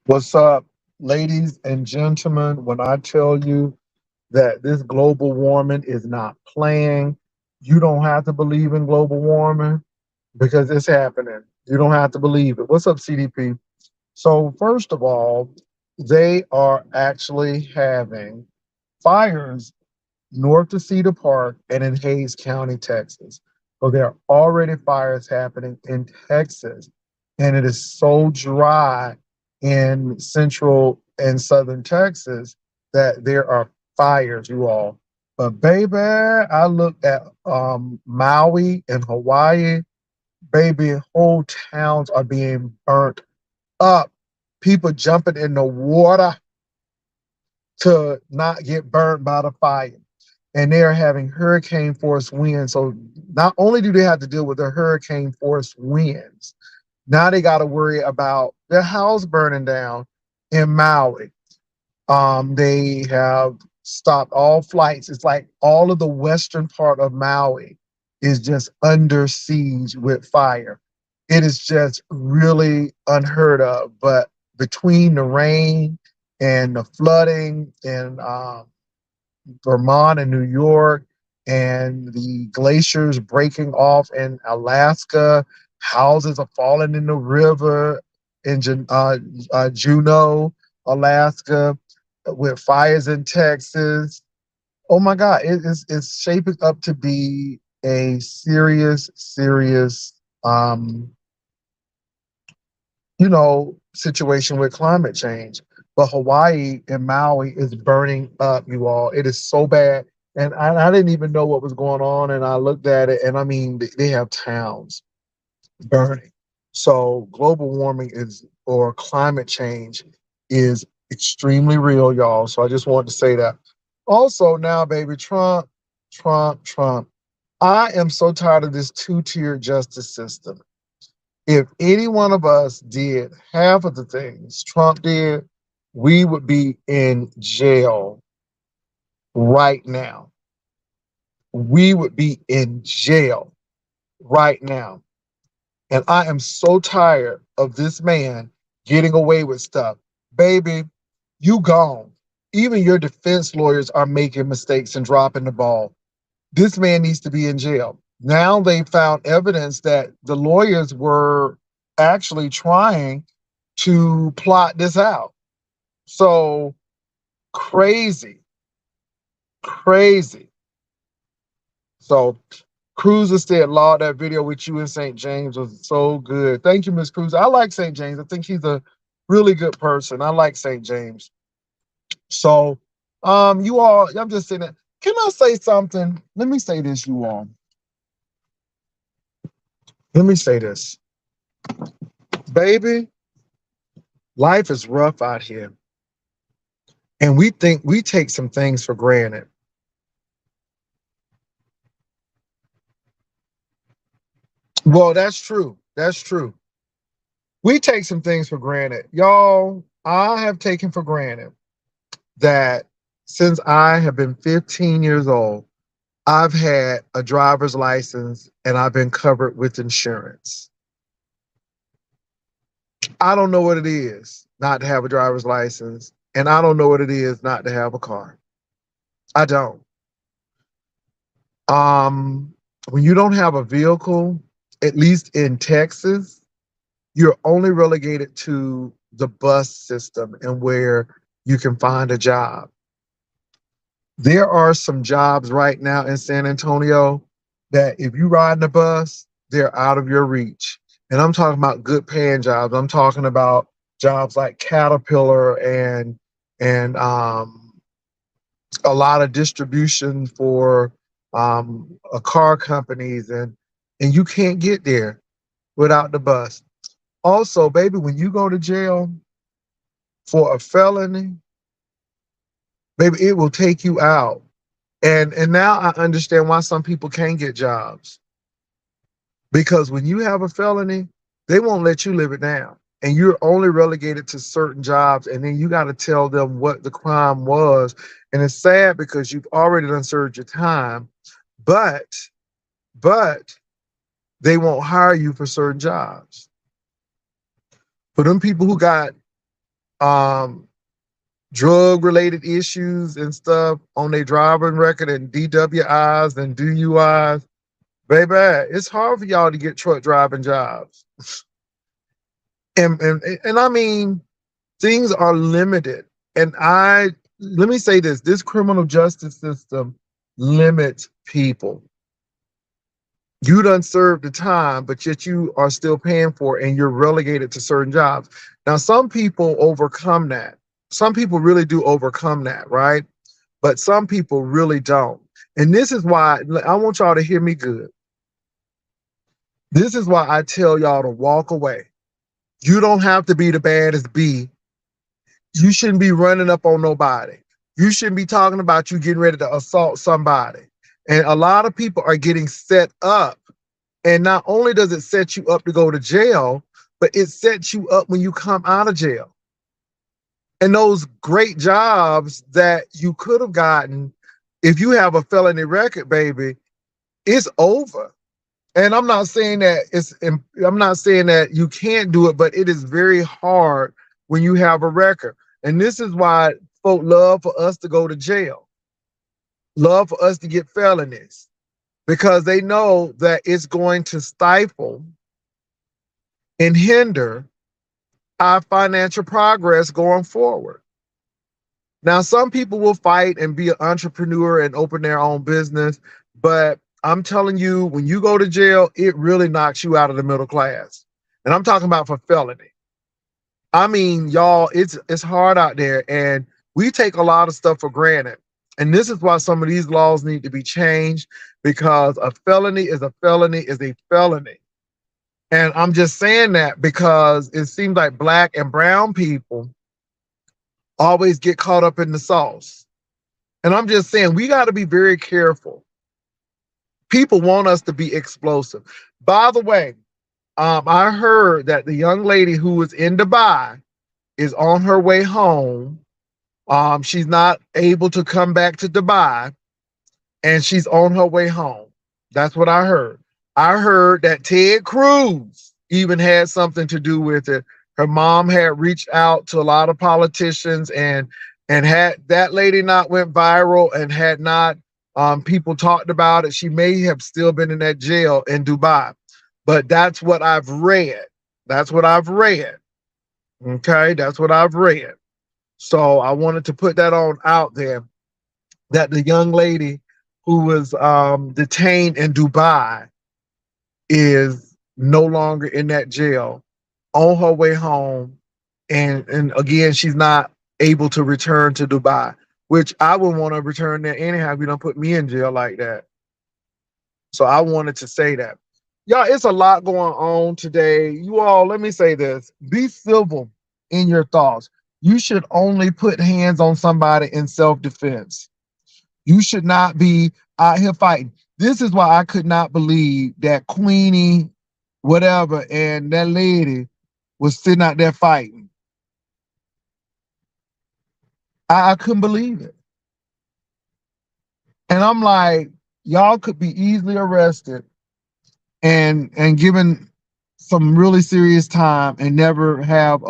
What's up, ladies and gentlemen? When I tell you that this global warming is not playing, you don't have to believe in global warming because it's happening. You don't have to believe it. What's up, CDP? So, first of all, they are actually having fires north of Cedar Park and in Hayes County, Texas. So, there are already fires happening in Texas, and it is so dry in central and southern Texas that there are fires, you all. But baby, I looked at Maui and Hawaii. Baby, whole towns are being burnt up. People jumping in the water to not get burned by the fire. And they are having hurricane force winds. So not only do they have to deal with the hurricane force winds, now they got to worry about their house burning down in Maui. They have stopped all flights. It's like all of the western part of Maui is just under siege with fire. It is just really unheard of. But between the rain and the flooding in Vermont and New York and the glaciers breaking off in Alaska, houses are falling in the river in Juneau, Alaska, with fires in Texas. Oh my God, it's shaping up to be a serious, um, situation with climate change. But Hawaii and Maui is burning up, you all. It is so bad. And I didn't even know what was going on. And I looked at it, and I mean, they have towns burning. So global warming or climate change is extremely real, y'all. So I just wanted to say that. Also, now, baby, Trump. I am so tired of this two-tier justice system. If any one of us did half of the things Trump did, we would be in jail right now. We would be in jail right now. And I am so tired of this man getting away with stuff. Baby, you gone. Even your defense lawyers are making mistakes and dropping the ball. This man needs to be in jail. Now they found evidence that the lawyers were actually trying to plot this out. So crazy, crazy. So Cruz said, "Law, that video with you in St. James was so good." Thank you, Miss Cruz. I like St. James. I think he's a really good person. I like St. James. So, you all, I'm just saying that. Can I say something? Let me say this, you all. Let me say this. Baby, life is rough out here. And we think we take some things for granted. Well, that's true. That's true. We take some things for granted. Y'all, I have taken for granted that since I have been 15 years old, I've had a driver's license and I've been covered with insurance. I don't know what it is not to have a driver's license, and I don't know what it is not to have a car. I don't. Um, when you don't have a vehicle, at least in Texas, you're only relegated to the bus system and where you can find a job. There are some jobs right now in San Antonio that if you ride in the bus, they're out of your reach. And I'm talking about good paying jobs. I'm talking about jobs like Caterpillar and a lot of distribution for car companies, and you can't get there without the bus. Also, baby, when you go to jail for a felony, baby, it will take you out. And now I understand why some people can't get jobs. Because when you have a felony, they won't let you live it down. And you're only relegated to certain jobs, and then you got to tell them what the crime was. And it's sad because you've already done served your time, but but they won't hire you for certain jobs. For them people who got um, drug related issues and stuff on their driving record and DWIs and DUIs. Baby, it's hard for y'all to get truck driving jobs. And I mean, things are limited. And let me say this criminal justice system limits people. You done served the time, but yet you are still paying for it and you're relegated to certain jobs. Now, some people overcome that. Some people really do overcome that, right? But some people really don't. And this is why I want y'all to hear me good. This is why I tell y'all to walk away. You don't have to be the baddest bee. You shouldn't be running up on nobody. You shouldn't be talking about you getting ready to assault somebody. And a lot of people are getting set up. And not only does it set you up to go to jail, but it sets you up when you come out of jail. And those great jobs that you could have gotten if you have a felony record, baby, it's over. And I'm not saying that you can't do it, but it is very hard when you have a record. And this is why folk love for us to go to jail, love for us to get felonies, because they know that it's going to stifle and hinder our financial progress going forward. Now, some people will fight and be an entrepreneur and open their own business, but I'm telling you, when you go to jail, it really knocks you out of the middle class. And I'm talking about for felony. I mean, y'all, it's hard out there, and we take a lot of stuff for granted. And this is why some of these laws need to be changed, because a felony is a felony is a felony. And I'm just saying that because it seems like black and brown people always get caught up in the sauce. And I'm just saying we got to be very careful. People want us to be explosive. By the way, I heard that the young lady who was in Dubai is on her way home. She's not able to come back to Dubai, and she's on her way home. That's what I heard. I heard that Ted Cruz even had something to do with it. Her mom had reached out to a lot of politicians, and had that lady not went viral and had not people talked about it, she may have still been in that jail in Dubai. But that's what I've read. That's what I've read. Okay, that's what I've read. So I wanted to put that on out there, that the young lady who was detained in Dubai is no longer in that jail, on her way home, and again, she's not able to return to Dubai, which I would want to return there anyhow if you don't put me in jail like that. So I wanted to say that. Y'all, it's a lot going on today. You all, let me say this. Be civil in your thoughts. You should only put hands on somebody in self-defense. You should not be out here fighting. This is why I could not believe that Queenie, whatever, and that lady was sitting out there fighting. I couldn't believe it. And I'm like, y'all could be easily arrested and given some really serious time and never have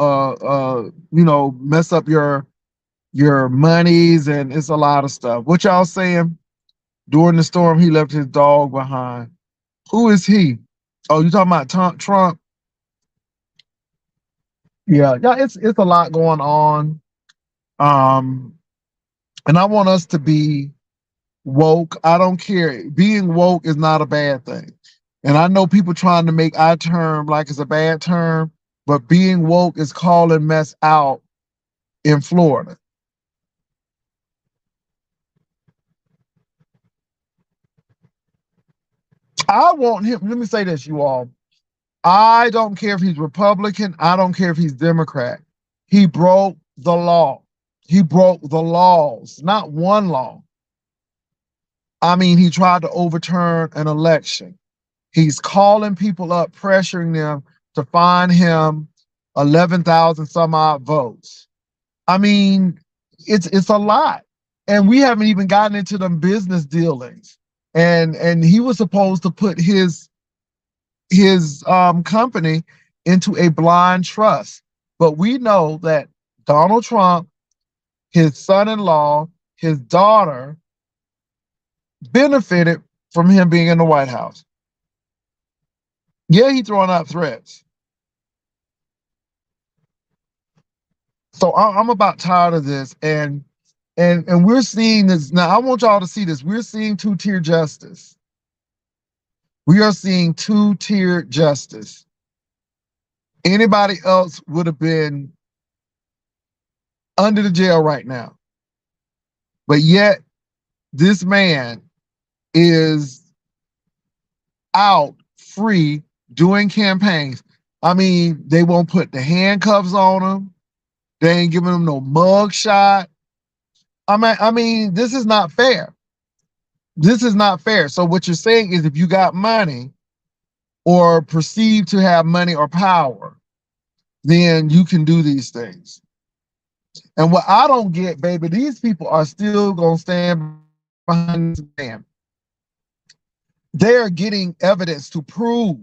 mess up your monies, and it's a lot of stuff. What y'all saying? During the storm, he left his dog behind. Who is he? Oh, you talking about Trump? Yeah, it's a lot going on. And I want us to be woke. I don't care. Being woke is not a bad thing. And I know people trying to make our term like it's a bad term, but being woke is calling mess out in Florida. I want him. Let me say this, you all. I don't care if he's Republican. I don't care if he's Democrat. He broke the law. He broke the laws, not one law. I mean, he tried to overturn an election. He's calling people up, pressuring them to find him 11,000 some odd votes. I mean, it's a lot. And we haven't even gotten into them business dealings. And he was supposed to put his company into a blind trust. But we know that Donald Trump, his son-in-law, his daughter benefited from him being in the White House. Yeah, he throwing out threats. So I'm about tired of this, and we're seeing this now. I want y'all to see this. We're seeing two-tier justice. We are seeing two-tier justice. Anybody else would have been under the jail right now, but yet this man is out free doing campaigns. I mean, they won't put the handcuffs on him. They ain't giving him no mug shot. I mean, this is not fair. This is not fair. So what you're saying is if you got money or perceive to have money or power, then you can do these things. And what I don't get, baby, these people are still going to stand behind this man. They are getting evidence to prove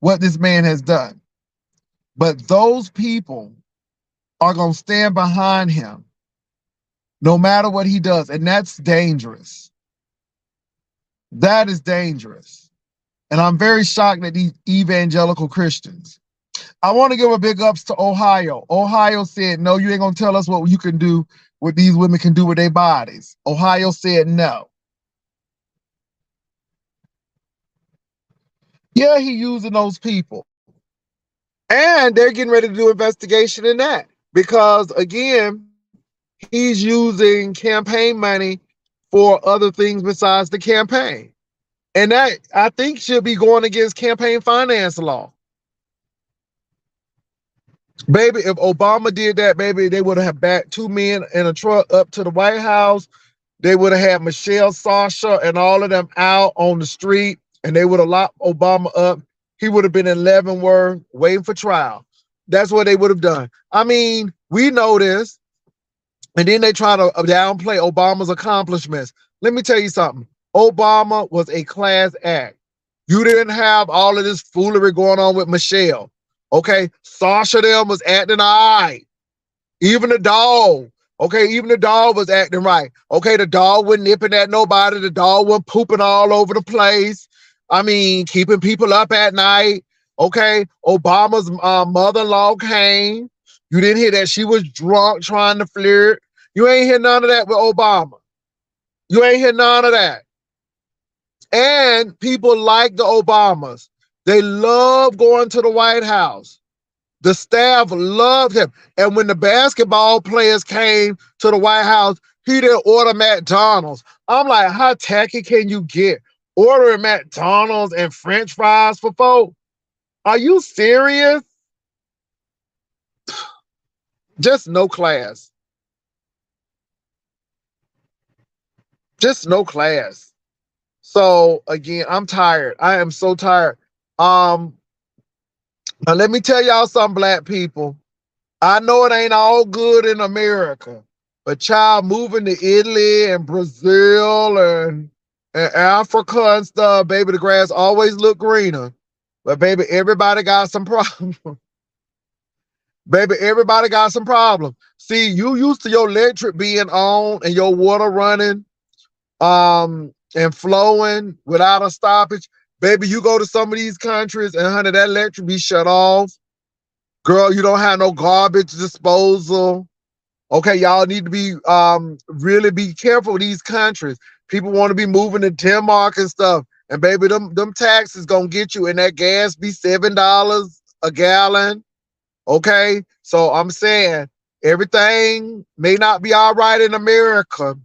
what this man has done. But those people are going to stand behind him no matter what he does. And that's dangerous. That is dangerous. And I'm very shocked at these evangelical Christians. I want to give a big ups to Ohio. Ohio said, no, you ain't going to tell us what you can do, what these women can do with their bodies. Ohio said no. Yeah, he using those people. And they're getting ready to do investigation in that. Because, again, he's using campaign money for other things besides the campaign. And that, I think, should be going against campaign finance law. Baby, if Obama did that, baby, they would have backed two men in a truck up to the White House. They would have had Michelle, Sasha, and all of them out on the street, and they would have locked Obama up. He would have been in Leavenworth waiting for trial. That's what they would have done. I mean, we know this. And then they try to downplay Obama's accomplishments. Let me tell you something. Obama was a class act. You didn't have all of this foolery going on with Michelle. Okay? Sasha them was acting all right. Even the dog. Okay, even the dog was acting right. Okay, the dog wasn't nipping at nobody. The dog wasn't pooping all over the place. I mean, keeping people up at night. Okay, Obama's mother-in-law came. You didn't hear that she was drunk trying to flirt. You ain't hear none of that with Obama. You ain't hear none of that. And people like the Obamas. They love going to the White House. The staff loved him. And when the basketball players came to the White House, he didn't order McDonald's. I'm like, how tacky can you get? Ordering McDonald's and French fries for folks? Are you serious? Just no class. Just no class. So again, I'm tired. I am so tired. Now let me tell y'all something, black people. I know it ain't all good in America, but child, moving to Italy and Brazil and Africa and stuff, baby, the grass always look greener. But baby, everybody got some problems. Baby, everybody got some problems. See, you used to your electric being on and your water running and flowing without a stoppage. Baby, you go to some of these countries and honey, that electric be shut off. Girl, you don't have no garbage disposal. Okay, y'all need to be really be careful with these countries. People want to be moving to Denmark and stuff. And baby, them taxes gonna get you, and that gas be $7 a gallon. Okay, so I'm saying everything may not be all right in America,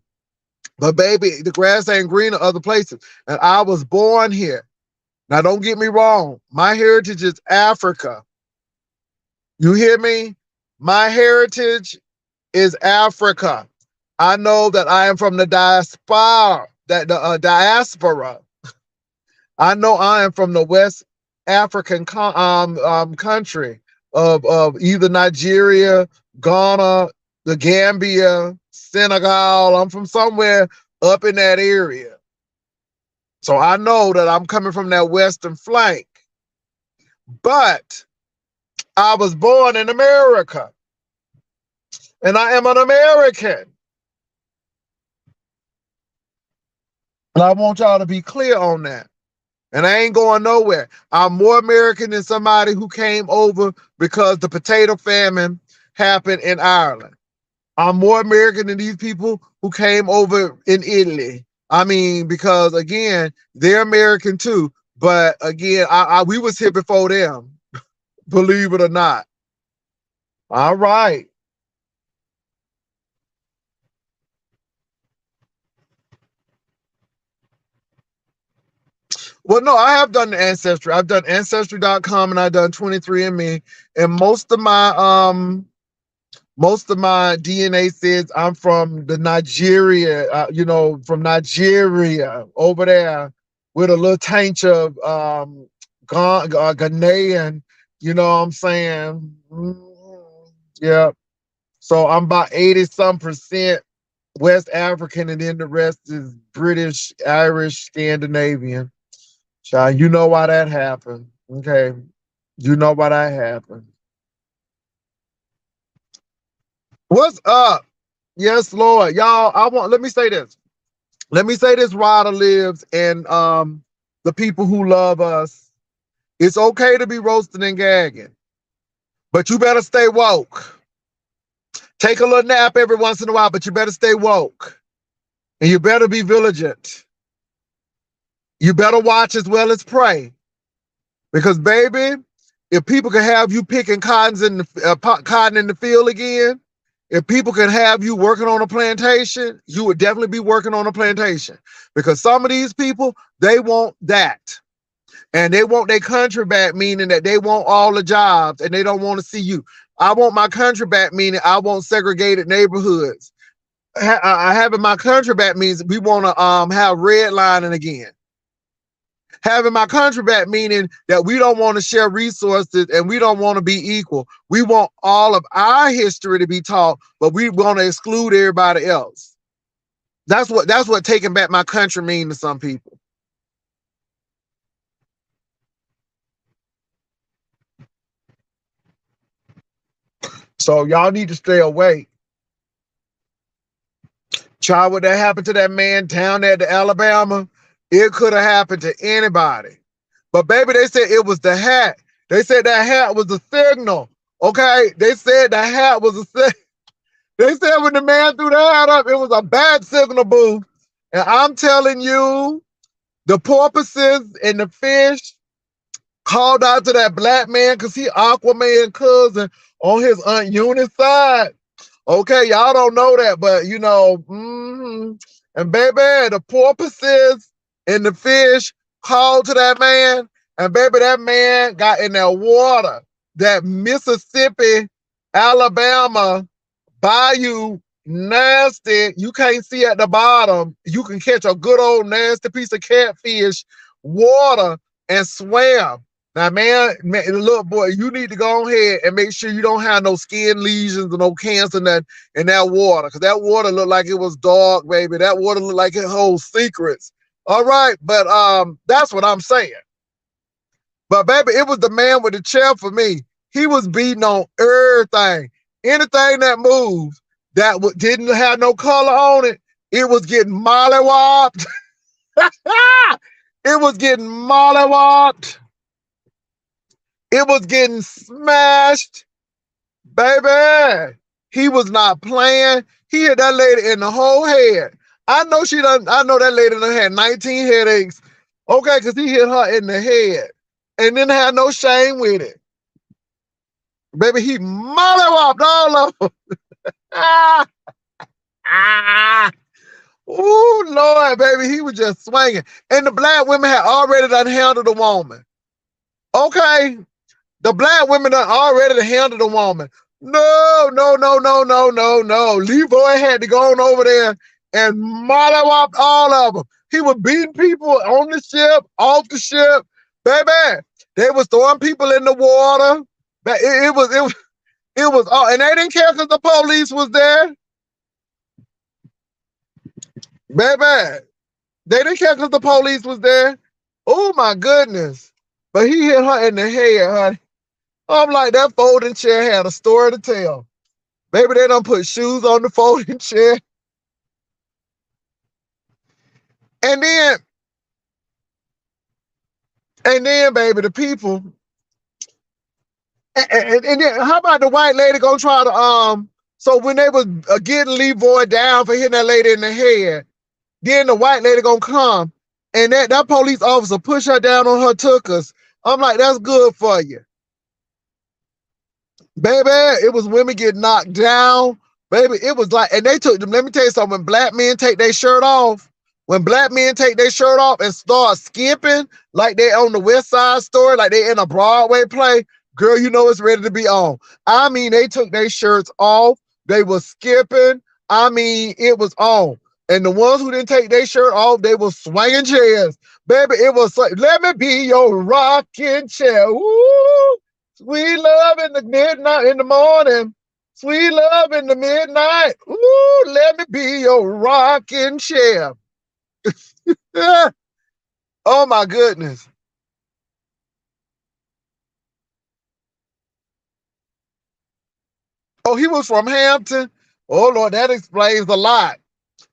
but baby, the grass ain't green in other places. And I was born here. Now, don't get me wrong. My heritage is Africa. You hear me? My heritage is Africa. I know that I am from the diaspora. Diaspora. I know I am from the West African country of either Nigeria, Ghana, the Gambia, Senegal. I'm from somewhere up in that area. So I know that I'm coming from that western flank. But I was born in America. And I am an American. And I want y'all to be clear on that. And I ain't going nowhere. I'm more American than somebody who came over because the potato famine happened in Ireland. I'm more American than these people who came over in Italy. I mean, because again, they're American too. But again, we was here before them, believe it or not. All right. Well, no, I have done the ancestry. I've done ancestry.com and I've done 23andMe. And most of my DNA says I'm from the Nigeria, from Nigeria over there with a little taint of Ghanaian, you know what I'm saying? Yeah. So I'm about 80 some percent West African, and then the rest is British, Irish, Scandinavian. Child, you know why that happened. Okay. You know why that happened. What's up? Yes, Lord. Y'all, let me say this. Let me say this, Ryder lives, and the people who love us. It's okay to be roasting and gagging, but you better stay woke. Take a little nap every once in a while, but you better stay woke. And you better be vigilant. You better watch as well as pray. Because, baby, if people can have you picking cotton in the field again, if people can have you working on a plantation, you would definitely be working on a plantation. Because some of these people, they want that. And they want their country back, meaning that they want all the jobs and they don't want to see you. I want my country back, meaning I want segregated neighborhoods. Having my country back means we want to have redlining again. Having my country back meaning that we don't want to share resources and we don't want to be equal. We want all of our history to be taught, but we want to exclude everybody else. That's what taking back my country means to some people. So y'all need to stay awake. Child, what that happened to that man down there at Alabama, it could have happened to anybody. But baby, they said it was the hat. They said that hat was a signal. Okay? They said that hat was a signal. They said when the man threw the hat up, it was a bad signal, boo. And I'm telling you, the porpoises and the fish called out to that black man because he Aquaman cousin on his Aunt Eunice side. Okay, y'all don't know that, but you know, and baby, the porpoises and the fish called to that man, and baby, that man got in that water, that Mississippi, Alabama bayou, nasty. You can't see at the bottom. You can catch a good old nasty piece of catfish, water, and swim. Now, man, look, boy, you need to go ahead and make sure you don't have no skin lesions or no cancer in that water, because that water looked like it was dark, baby. That water looked like it holds secrets. All right, but that's what I'm saying. But baby, it was the man with the chair for me. He was beating on everything, anything that moved that didn't have no color on it. It was getting mollywopped. It was getting mollywopped. It was getting smashed, baby. He was not playing. He hit that lady in the whole head. I know that lady done had 19 headaches. Okay, because he hit her in the head and didn't have no shame with it. Baby, he mollywopped all of them. Ooh, Lord, baby, he was just swinging. And the black women had already done handled the woman. Okay? The black women done already handled the woman. No, no, no, no, no, no, no. Leroy had to go on over there and mollywopped all of them. He was beating people on the ship, off the ship. Baby, they was throwing people in the water. It was all, and they didn't care because the police was there. Baby, they didn't care because the police was there. Oh my goodness. But he hit her in the head, honey. I'm like, that folding chair had a story to tell. Baby, they done put shoes on the folding chair. And then, baby, the people. And then, how about the white lady gonna try to so when they was getting Leroy down for hitting that lady in the head, then the white lady gonna come and that police officer push her down on her tuchus. I'm like, that's good for you. Baby, it was women getting knocked down. Baby, it was like, and they took them. Let me tell you something. When black men take their shirt off, and start skipping like they on the West Side Story, like they in a Broadway play, girl, you know it's ready to be on. I mean, they took their shirts off. They was skipping. I mean, it was on. And the ones who didn't take their shirt off, they was swinging chairs. Baby, it was like, let me be your rocking chair. Woo! Sweet love in the midnight, in the morning. Sweet love in the midnight. Ooh, let me be your rocking chair. Oh my goodness. Oh, he was from Hampton. Oh Lord, that explains a lot.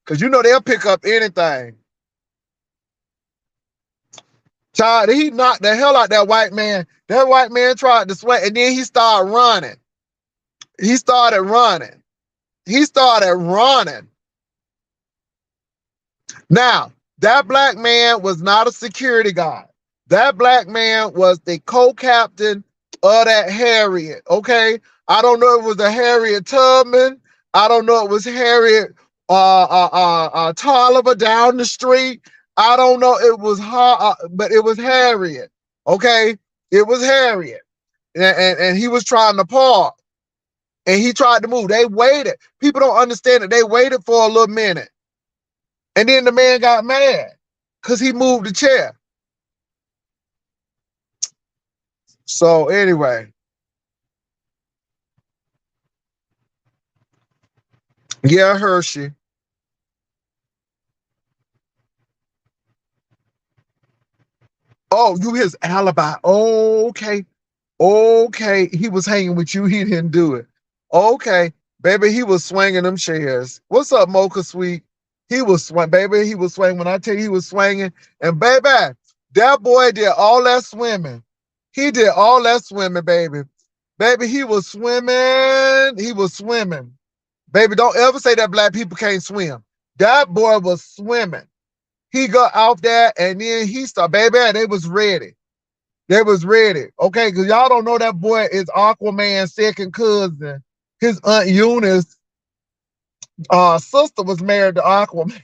Cause you know they'll pick up anything. Child, he knocked the hell out that white man. That white man tried to swing, and then he started running. He started running. Now, that black man was not a security guard. That black man was the co-captain of that Harriet, okay? I don't know if it was a Harriet Tubman. I don't know if it was Harriet Tolliver down the street. I don't know it was her, but it was Harriet, okay? It was Harriet. And he was trying to park. And he tried to move. They waited. People don't understand that they waited for a little minute. And then the man got mad because he moved the chair. So anyway. Yeah, Hershey. Oh, you his alibi. Okay. Okay. He was hanging with you. He didn't do it. Okay. Baby, he was swinging them chairs. What's up, Mocha Sweet? He was swinging, baby. He was swinging. When I tell you he was swinging. And baby, that boy did all that swimming. He did all that swimming, baby. Baby, he was swimming. He was swimming. Baby, don't ever say that black people can't swim. That boy was swimming. He got out there and then he started, baby, they was ready. They was ready. Okay, because y'all don't know that boy is Aquaman's second cousin. His Aunt Eunice sister was married to Aquaman.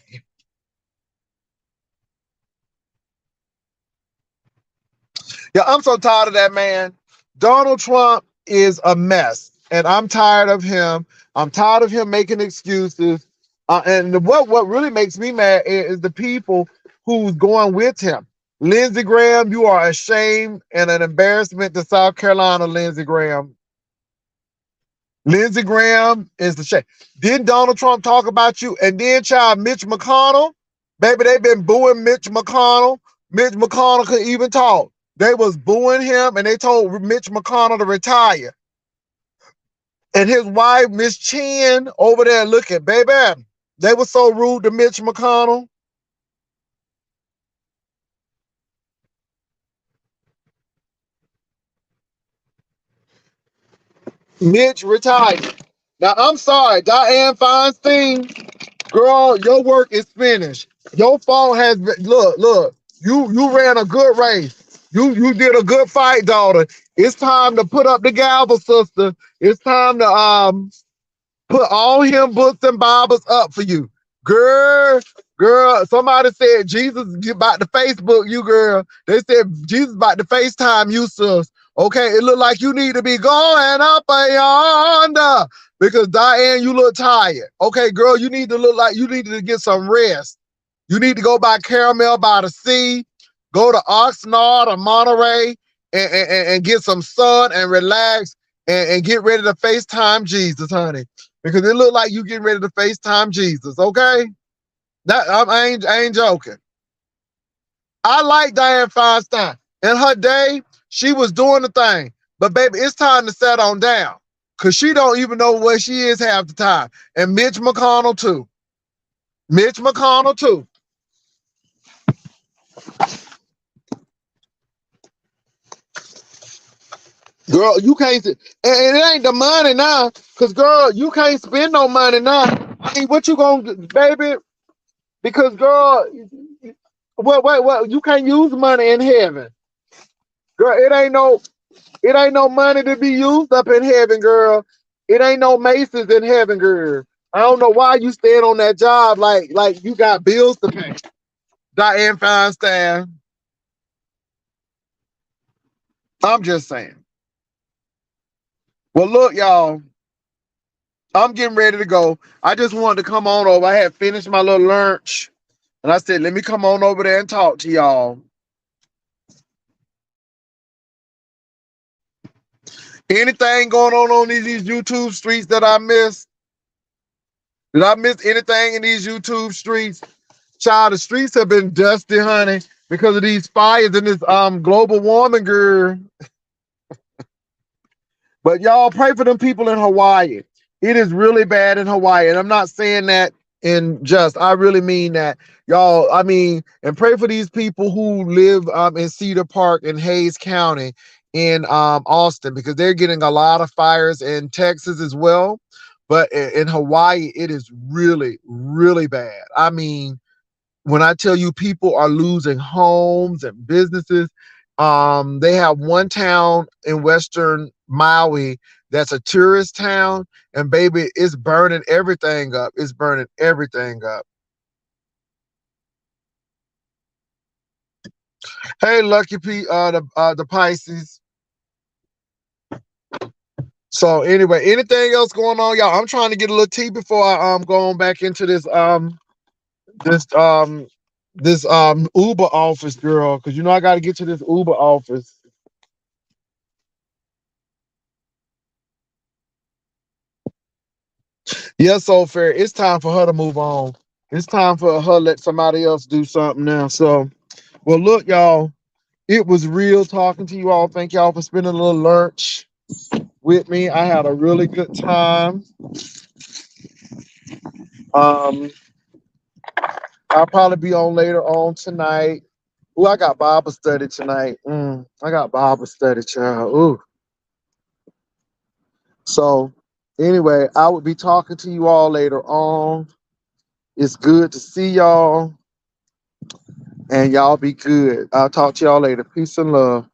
Yeah, I'm so tired of that man. Donald Trump is a mess, and I'm tired of him. I'm tired of him making excuses. And what really makes me mad is the people who's going with him. Lindsey Graham, you are a shame and an embarrassment to South Carolina, Lindsey Graham. Lindsey Graham is the shame. Didn't Donald Trump talk about you? And then, child, Mitch McConnell, baby, they've been booing Mitch McConnell. Mitch McConnell could even talk. They was booing him, and they told Mitch McConnell to retire. And his wife, Miss Chin, over there looking, baby, they were so rude to Mitch McConnell. Mitch retired. Now, I'm sorry, Dianne Feinstein, girl, your work is finished. Your fault has been, look, you ran a good race. You did a good fight, daughter. It's time to put up the gavel, sister. It's time to put all him books and Bibles up for you. Girl, somebody said Jesus about to Facebook you, girl. They said Jesus about to FaceTime you, sis. Okay, it look like you need to be going up yonder because Diane, you look tired. Okay, girl, you need to look like you need to get some rest. You need to go by Caramel by the Sea, go to Oxnard or Monterey and get some sun and relax and get ready to FaceTime Jesus, honey. Because it look like you getting ready to FaceTime Jesus, okay? I ain't joking. I like Dianne Feinstein. In her day, she was doing the thing. But baby, it's time to set on down. Cause she don't even know where she is half the time. And Mitch McConnell too. Mitch McConnell too. Girl, you can't, and it ain't the money now. Cause girl, you can't spend no money now. I mean, what you gonna, baby? Because girl, what? You can't use money in heaven, girl. It ain't no money to be used up in heaven, girl. It ain't no Macy's in heaven, girl. I don't know why you staying on that job like you got bills to pay. Diane Feinstein. I'm just saying. Well, look, y'all. I'm getting ready to go. I just wanted to come on over. I had finished my little lunch, and I said, let me come on over there and talk to y'all. Anything going on these YouTube streets that I missed? Did I miss anything in these YouTube streets? Child, the streets have been dusty, honey, because of these fires and this global warming, girl. But y'all pray for them people in Hawaii. It is really bad in Hawaii. And I'm not saying that in just, I really mean that. Y'all, I mean, and pray for these people who live in Cedar Park in Hayes County in Austin, because they're getting a lot of fires in Texas as well. But in Hawaii, it is really, really bad. I mean, when I tell you people are losing homes and businesses, they have one town in Western Maui that's a tourist town, and baby, it's burning everything up. It's burning everything up. Hey, Lucky P, the Pisces. So anyway, anything else going on, y'all? I'm trying to get a little tea before I go on back into this Uber office, girl, because you know I got to get to this Uber office. Yes, so fair. It's time for her to move on. It's time for her to let somebody else do something now. So, well, look, y'all. It was real talking to you all. Thank y'all for spending a little lunch with me. I had a really good time. Um, I'll probably be on later on tonight. Ooh, I got Bible study tonight. I got Bible study, child. Ooh. So, anyway, I will be talking to you all later on. It's good to see y'all. And y'all be good. I'll talk to y'all later. Peace and love.